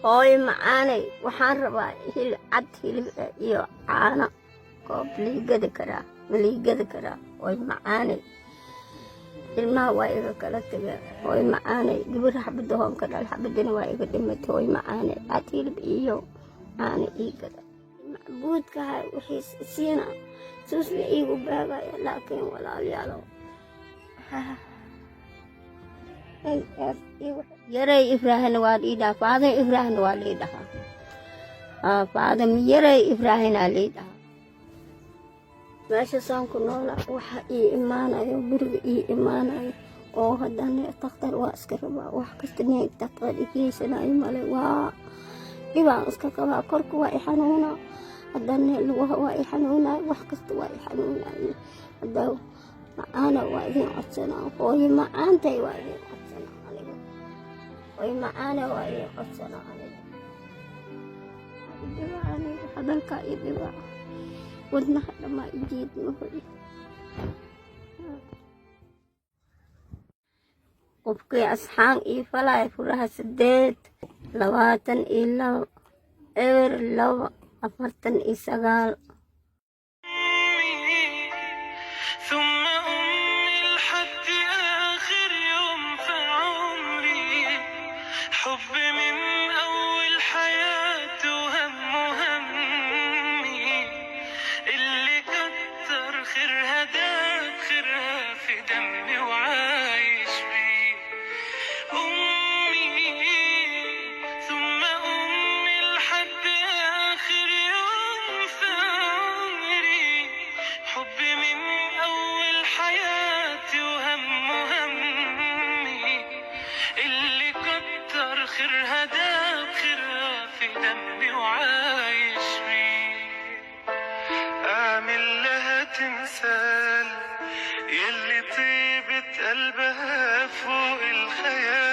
hooyo macaanay waxaan rabaa hilib cad hilib iyo caano koob liigadi karaa ma liigadi karaa hooyo macaanay ilmaha waa iga kala tageen hooyo macaanay gabar xabada hoonka dhal xabadina waa iga dhimatay hooyo macaanay cad hilib iyo caano iigada macbuudkaha wixii siina suusla iigu baagaya laakiin walaalayaalo yaray ibraahimna waa lii dhahaa faadan ibraahimna waa lii dhahaa faadan yaray ibraahimna lii dhahaa meeshasaan ku noola waxa ii imaanayo guriga ii imaanayo oo haddana takhtar waa iska rabaa wax kasta nin takhtar igeysanayo male waa dhibaan iska qabaa korka waa i xanuunaa haddana lugaha waa i xanuunaayo wax kasta waa i xanuunaayo hadda macaana waa idin codsanaa hooyo macaantay waa idin codsanaa aniga hooyo macaana waa idin codsanaa aniga dhiba aniga hadalkaa ii dhiba wadnaha dhammaa i jiidma hoy qofkii asxaan ii falay furaha 8 22 eber 2 49 ثم أمي لحد آخر يوم في عمري حب من أول حياتي وهم همي اللي كتر خيرها داب خيرها في دمي وعايش فيه أمي ثم أمي لحد آخر يوم في عمري حب من أول حياتي وهم همي اللي كتر خيرها داب خيرها في دمي وعايش فيه أعمل لها تمثال يلي طيبة قلبها فوق الخيال